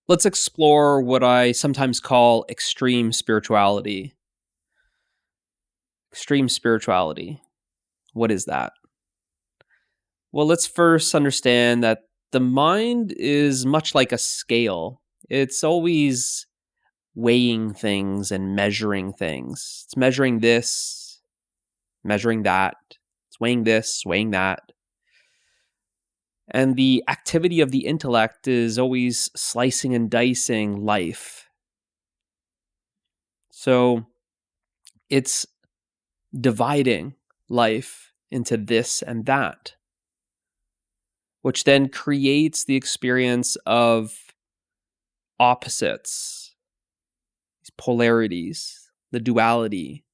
Let's explore what I sometimes call extreme spirituality. Extreme spirituality. What is that? Well, let's first understand that the mind is much like a scale. It's always weighing things and measuring things. It's measuring this, measuring that. It's weighing this, weighing that. And the activity of the intellect is always slicing and dicing life. So it's dividing life into this and that, which then creates the experience of opposites, these polarities, the duality.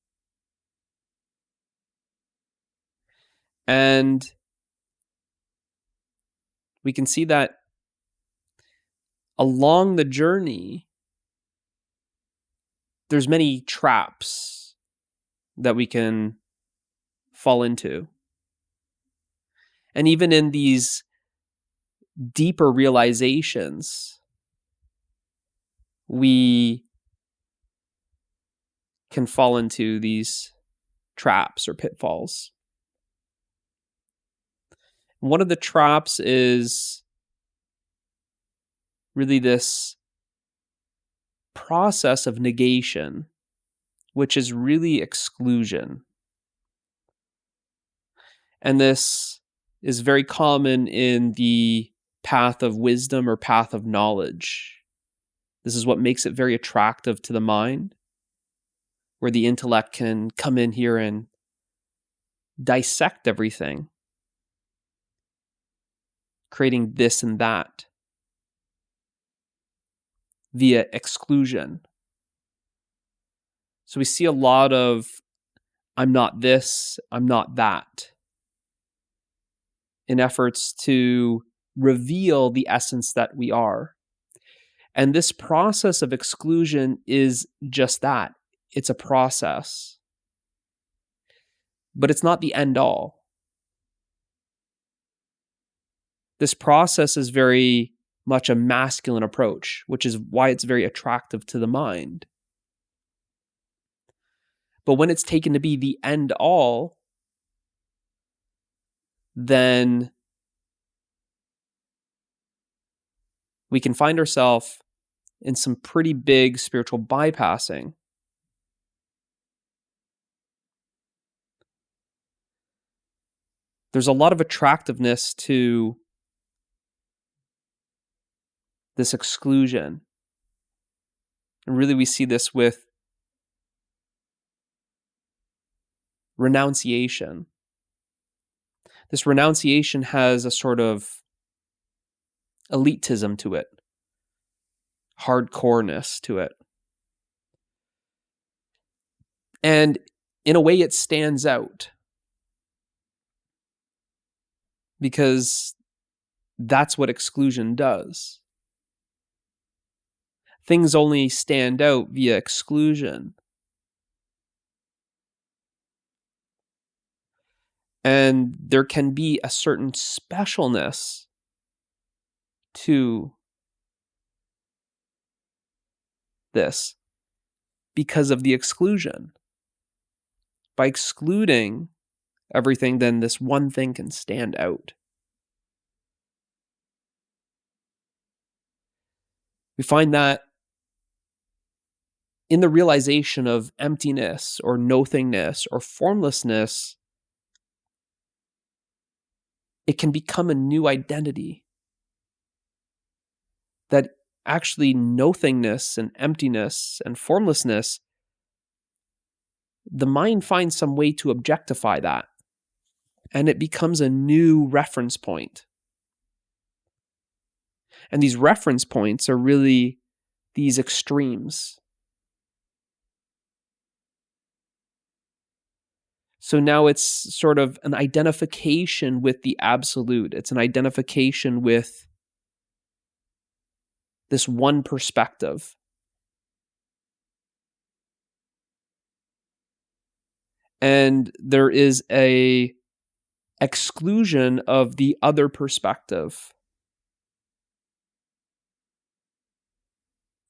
And we can see that along the journey, there's many traps that we can fall into. And even in these deeper realizations, we can fall into these traps or pitfalls. One of the traps is really this process of negation, which is really exclusion. And this is very common in the path of wisdom or path of knowledge. This is what makes it very attractive to the mind, where the intellect can come in here and dissect everything, creating this and that via exclusion. So we see a lot of, I'm not this, I'm not that, in efforts to reveal the essence that we are. And this process of exclusion is just that. It's a process. But it's not the end all. This process is very much a masculine approach, which is why it's very attractive to the mind. But when it's taken to be the end all, then we can find ourselves in some pretty big spiritual bypassing. There's a lot of attractiveness to this exclusion. And really we see this with renunciation. This renunciation has a sort of elitism to it, hardcoreness to it. And in a way, it stands out because that's what exclusion does. Things only stand out via exclusion. And there can be a certain specialness to this because of the exclusion. By excluding everything, then this one thing can stand out. We find that in the realization of emptiness or nothingness or formlessness, it can become a new identity. That actually nothingness and emptiness and formlessness, the mind finds some way to objectify that. And it becomes a new reference point. And these reference points are really these extremes. So now it's sort of an identification with the absolute. It's an identification with this one perspective. And there is a exclusion of the other perspective.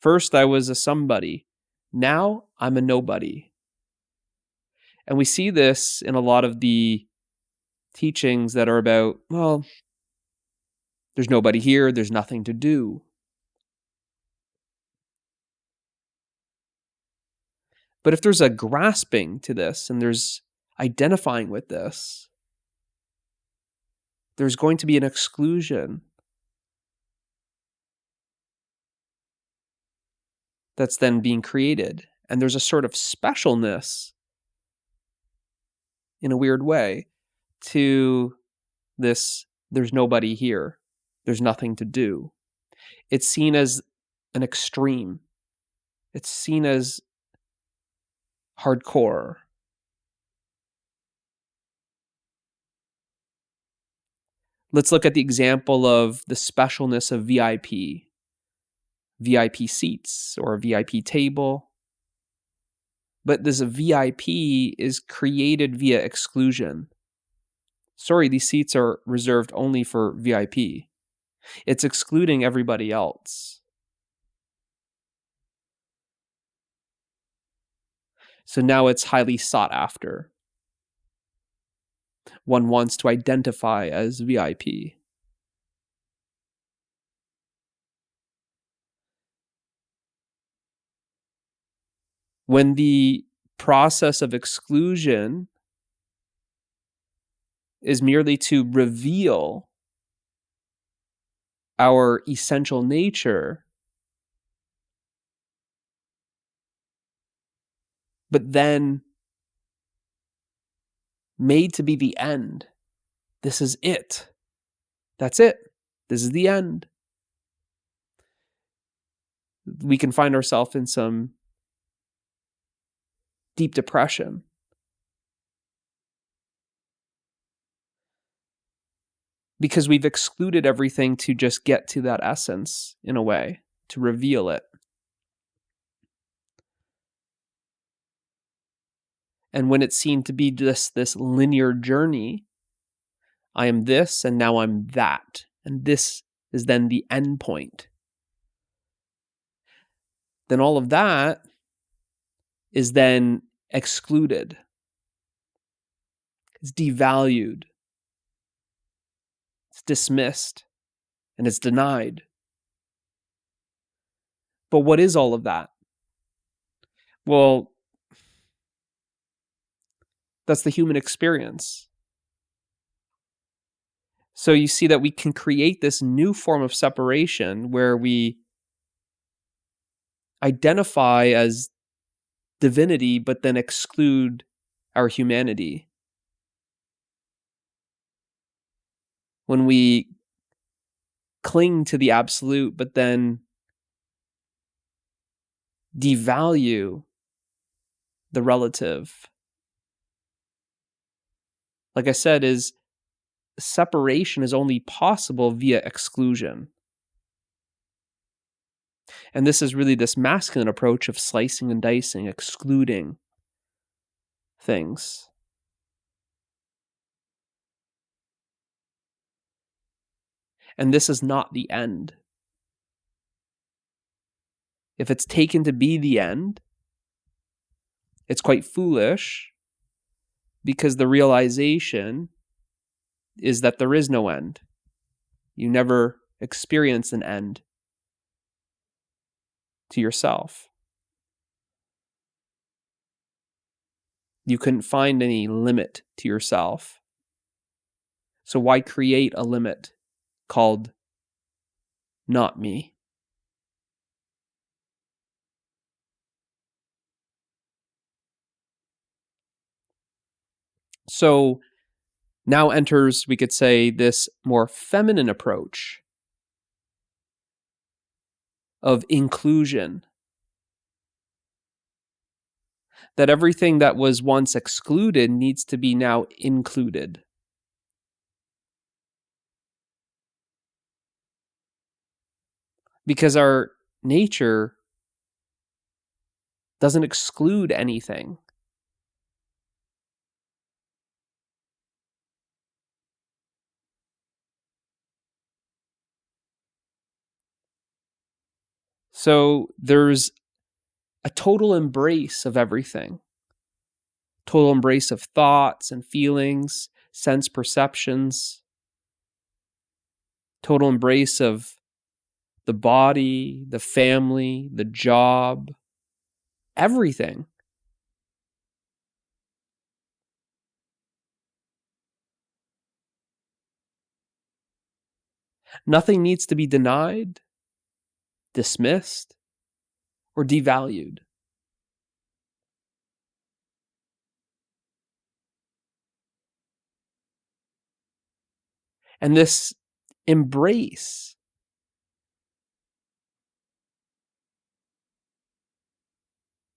First, I was a somebody. Now, I'm a nobody. And we see this in a lot of the teachings that are about, well, there's nobody here, there's nothing to do. But if there's a grasping to this and there's identifying with this, there's going to be an exclusion that's then being created. And there's a sort of specialness, in a weird way, to this, there's nobody here, there's nothing to do. It's seen as an extreme. It's seen as hardcore. Let's look at the example of the specialness of VIP seats or a VIP table. But this VIP is created via exclusion. Sorry, these seats are reserved only for VIP. It's excluding everybody else. So now it's highly sought after. One wants to identify as VIP. When the process of exclusion is merely to reveal our essential nature, but then made to be the end. This is it. That's it. This is the end. We can find ourselves in some deep depression. Because we've excluded everything to just get to that essence, in a way, to reveal it. And when it's seen to be just this linear journey, I am this and now I'm that. And this is then the end point. Then all of that is then excluded. It's devalued. It's dismissed. And it's denied. But what is all of that? Well, that's the human experience. So you see that we can create this new form of separation where we identify as divinity, but then exclude our humanity. When we cling to the absolute, but then devalue the relative. Like I said, is separation is only possible via exclusion. And this is really this masculine approach of slicing and dicing, excluding things. And this is not the end. If it's taken to be the end, it's quite foolish, because the realization is that there is no end. You never experience an end to yourself. You couldn't find any limit to yourself. So why create a limit called not me? So now enters, we could say, this more feminine approach of inclusion. That everything that was once excluded needs to be now included. Because our nature doesn't exclude anything. So there's a total embrace of everything, total embrace of thoughts and feelings, sense perceptions, total embrace of the body, the family, the job, everything. Nothing needs to be denied, dismissed, or devalued. And this embrace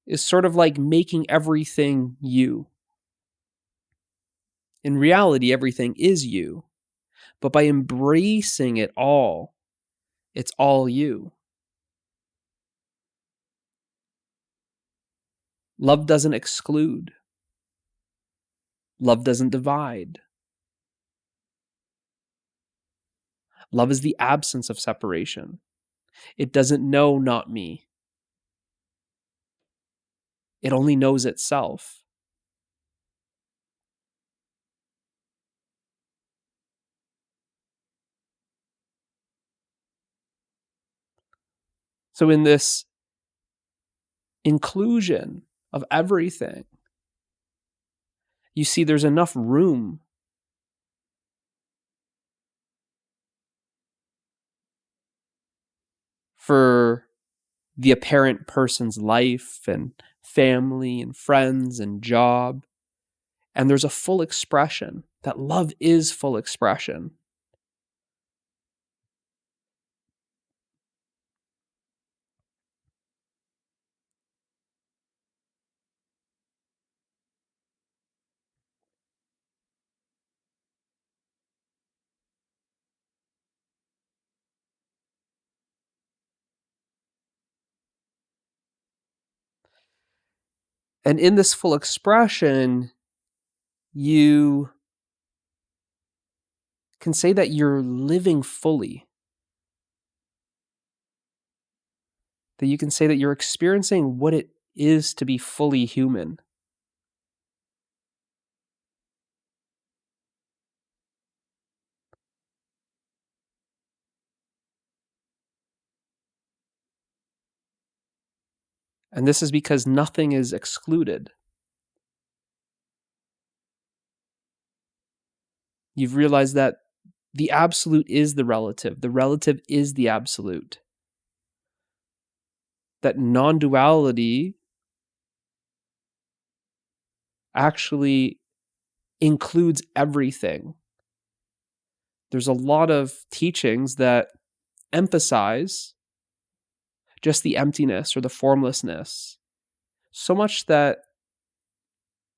is sort of like making everything you. In reality, everything is you. But by embracing it all, it's all you. Love doesn't exclude. Love doesn't divide. Love is the absence of separation. It doesn't know not me. It only knows itself. So in this inclusion of everything, you see there's enough room for the apparent person's life and family and friends and job. And there's a full expression, that love is full expression. And in this full expression, you can say that you're living fully, that you can say that you're experiencing what it is to be fully human. And this is because nothing is excluded. You've realized that the absolute is the relative is the absolute. That non-duality actually includes everything. There's a lot of teachings that emphasize just the emptiness or the formlessness, so much that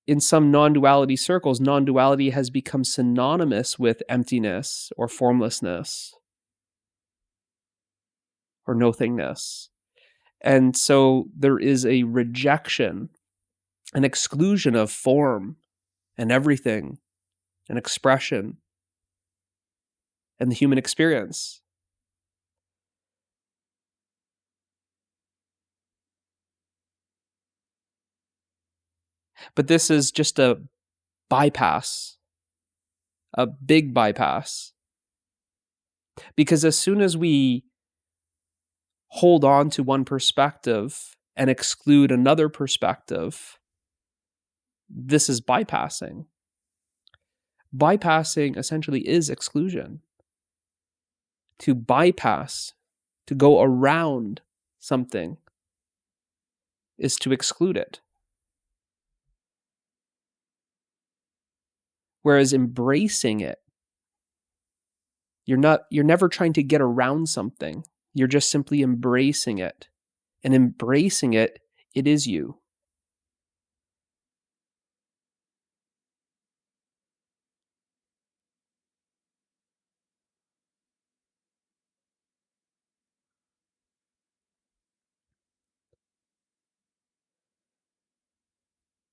in some non-duality circles, non-duality has become synonymous with emptiness or formlessness or nothingness. And so there is a rejection, an exclusion of form and everything, and expression, and the human experience. But this is just a bypass, a big bypass. Because as soon as we hold on to one perspective and exclude another perspective, this is bypassing. Bypassing essentially is exclusion. To bypass, to go around something, is to exclude it. Whereas embracing it, you're never trying to get around something. You're just simply embracing it. And embracing it, it is you.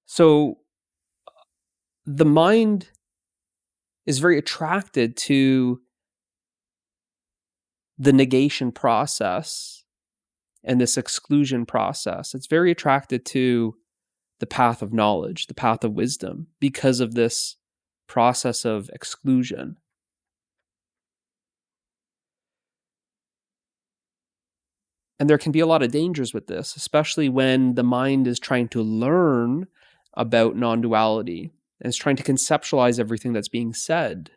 So the mind is very attracted to the negation process and this exclusion process. It's very attracted to the path of knowledge, the path of wisdom, because of this process of exclusion. And there can be a lot of dangers with this, especially when the mind is trying to learn about non-duality and is trying to conceptualize everything that's being said.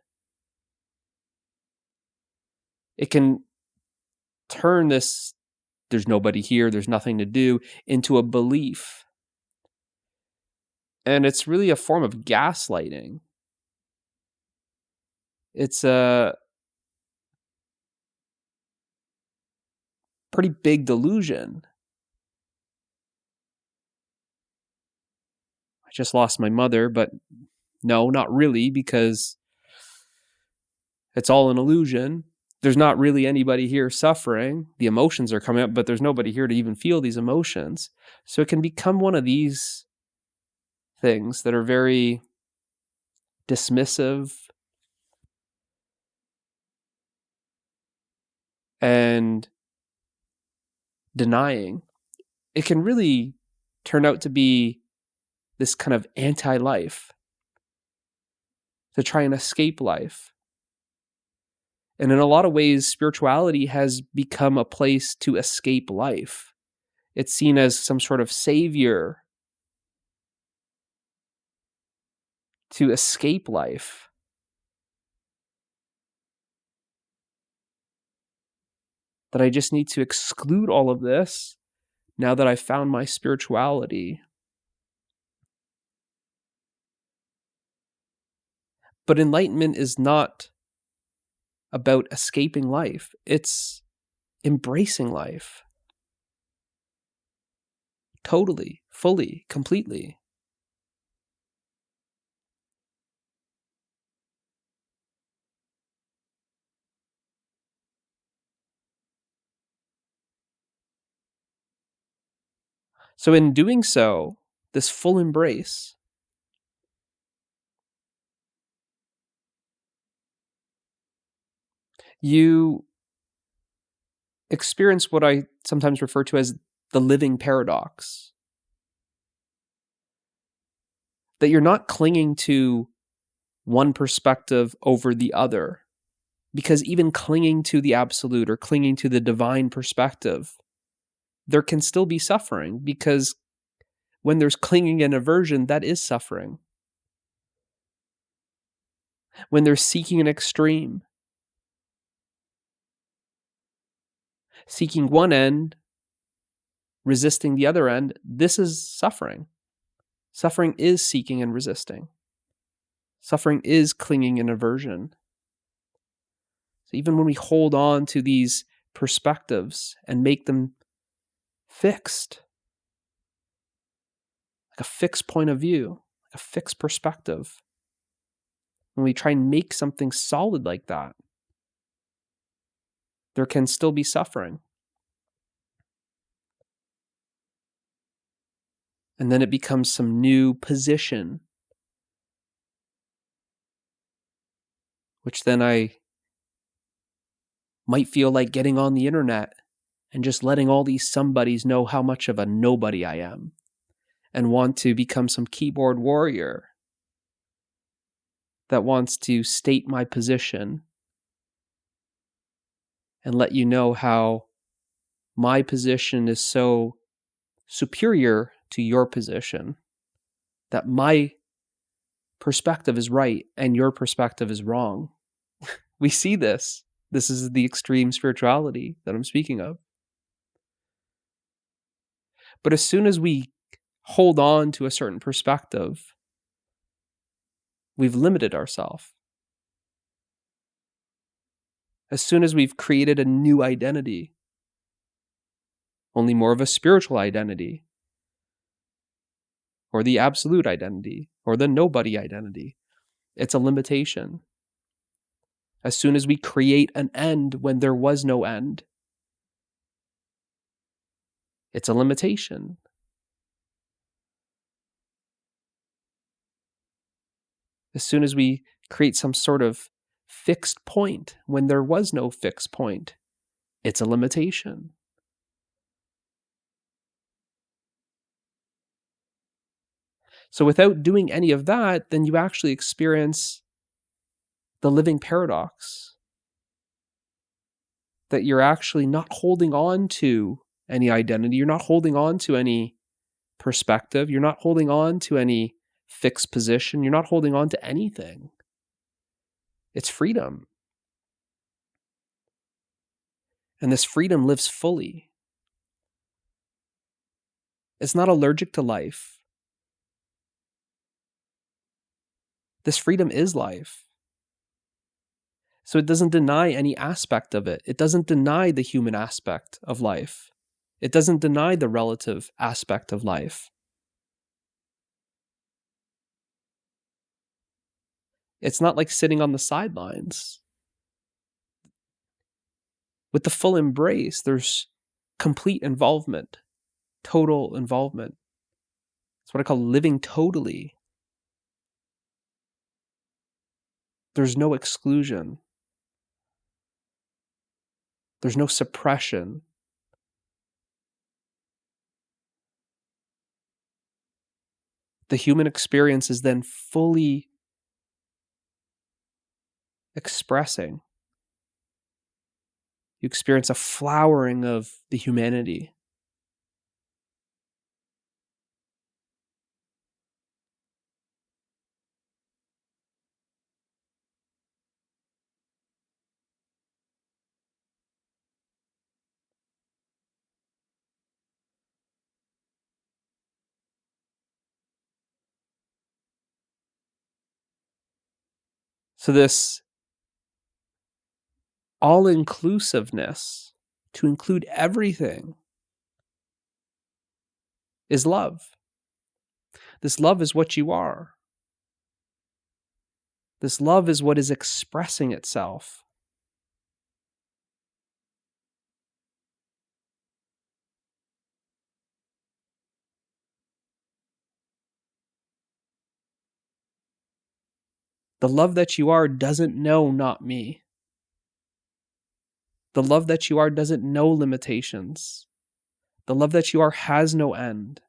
It can turn this, there's nobody here, there's nothing to do, into a belief. And it's really a form of gaslighting. It's a pretty big delusion. I just lost my mother, but no, not really, because it's all an illusion. There's not really anybody here suffering. The emotions are coming up, but there's nobody here to even feel these emotions. So it can become one of these things that are very dismissive and denying. It can really turn out to be this kind of anti-life, to try and escape life. And in a lot of ways, spirituality has become a place to escape life. It's seen as some sort of savior to escape life. That I just need to exclude all of this now that I've found my spirituality. But enlightenment is not about escaping life. It's embracing life. Totally, fully, completely. So in doing so, this full embrace, you experience what I sometimes refer to as the living paradox. That you're not clinging to one perspective over the other. Because even clinging to the absolute or clinging to the divine perspective, there can still be suffering, because when there's clinging and aversion, that is suffering. When there's seeking an extreme, seeking one end, resisting the other end, this is suffering. Suffering is seeking and resisting. Suffering is clinging and aversion. So even when we hold on to these perspectives and make them fixed, like a fixed point of view, a fixed perspective, when we try and make something solid like that, there can still be suffering. And then it becomes some new position, which then I might feel like getting on the internet and just letting all these somebodies know how much of a nobody I am, and want to become some keyboard warrior that wants to state my position and let you know how my position is so superior to your position, that my perspective is right and your perspective is wrong. We see this. This is the extreme spirituality that I'm speaking of. But as soon as we hold on to a certain perspective, we've limited ourselves. As soon as we've created a new identity, only more of a spiritual identity, or the absolute identity, or the nobody identity, it's a limitation. As soon as we create an end when there was no end, it's a limitation. As soon as we create some sort of fixed point when there was no fixed point, it's a limitation. So without doing any of that, then you actually experience the living paradox that you're actually not holding on to any identity. You're not holding on to any perspective. You're not holding on to any fixed position. You're not holding on to anything. It's freedom. And this freedom lives fully. It's not allergic to life. This freedom is life. So it doesn't deny any aspect of it. It doesn't deny the human aspect of life. It doesn't deny the relative aspect of life. It's not like sitting on the sidelines. With the full embrace, there's complete involvement, total involvement. It's what I call living totally. There's no exclusion. There's no suppression. The human experience is then fully expressing. You experience a flowering of the humanity. So this all-inclusiveness, to include everything, is love. This love is what you are. This love is what is expressing itself. The love that you are doesn't know not me. The love that you are doesn't know limitations. The love that you are has no end.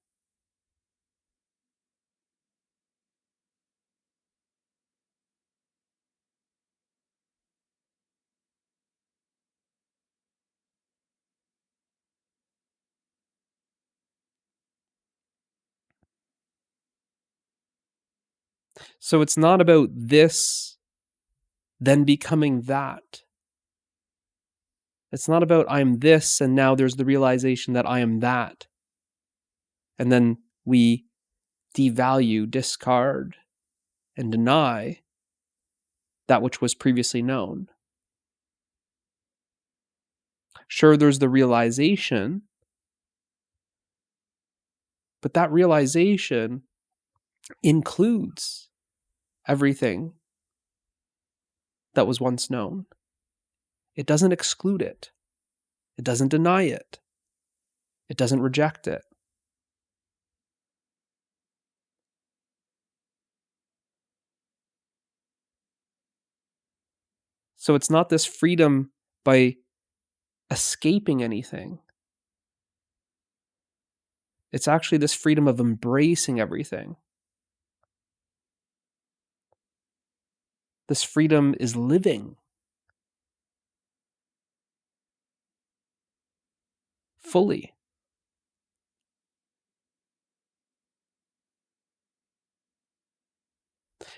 So it's not about this then becoming that. It's not about I'm this and now there's the realization that I am that. And then we devalue, discard, and deny that which was previously known. Sure, there's the realization, but that realization includes everything that was once known. It doesn't exclude it. It doesn't deny it. It doesn't reject it. So it's not this freedom by escaping anything. It's actually this freedom of embracing everything. This freedom is living fully.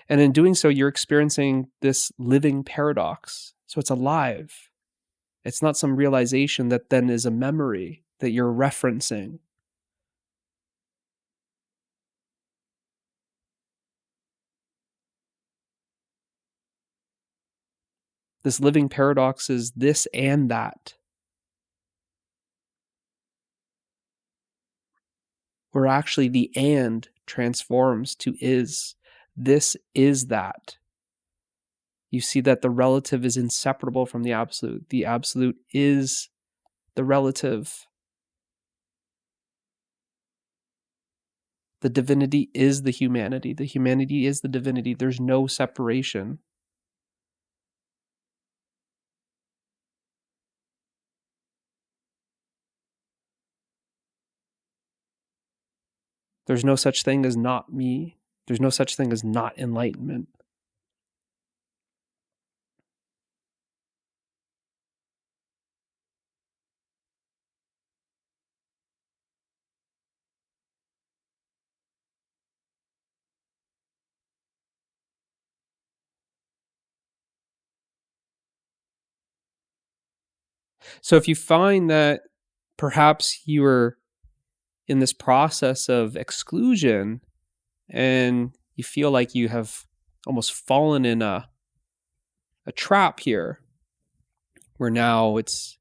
And in doing so, you're experiencing this living paradox. So it's alive. It's not some realization that then is a memory that you're referencing. This living paradox is this and that, where actually the and transforms to is. This is that. You see that the relative is inseparable from the absolute. The absolute is the relative. The divinity is the humanity. The humanity is the divinity. There's no separation. There's no such thing as not me. There's no such thing as not enlightenment. So if you find that perhaps you are in this process of exclusion and you feel like you have almost fallen in a trap here where now it's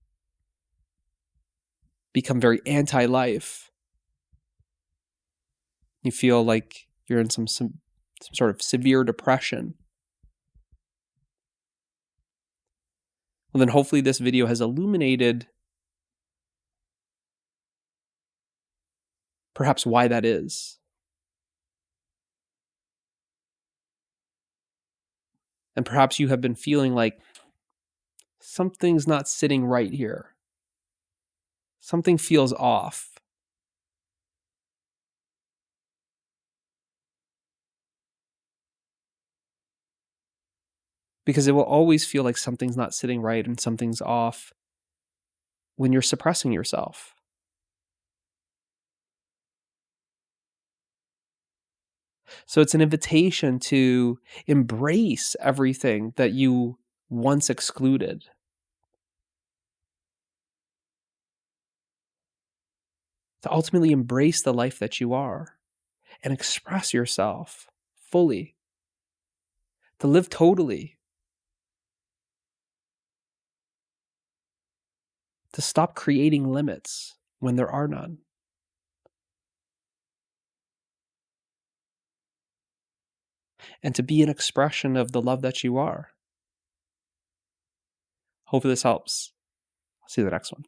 become very anti-life, you feel like you're in some sort of severe depression, well, then hopefully this video has illuminated perhaps why that is. And perhaps you have been feeling like something's not sitting right here. Something feels off. Because it will always feel like something's not sitting right and something's off when you're suppressing yourself. So it's an invitation to embrace everything that you once excluded. To ultimately embrace the life that you are and express yourself fully. To live totally. To stop creating limits when there are none. And to be an expression of the love that you are. Hope this helps. I'll see you in the next one.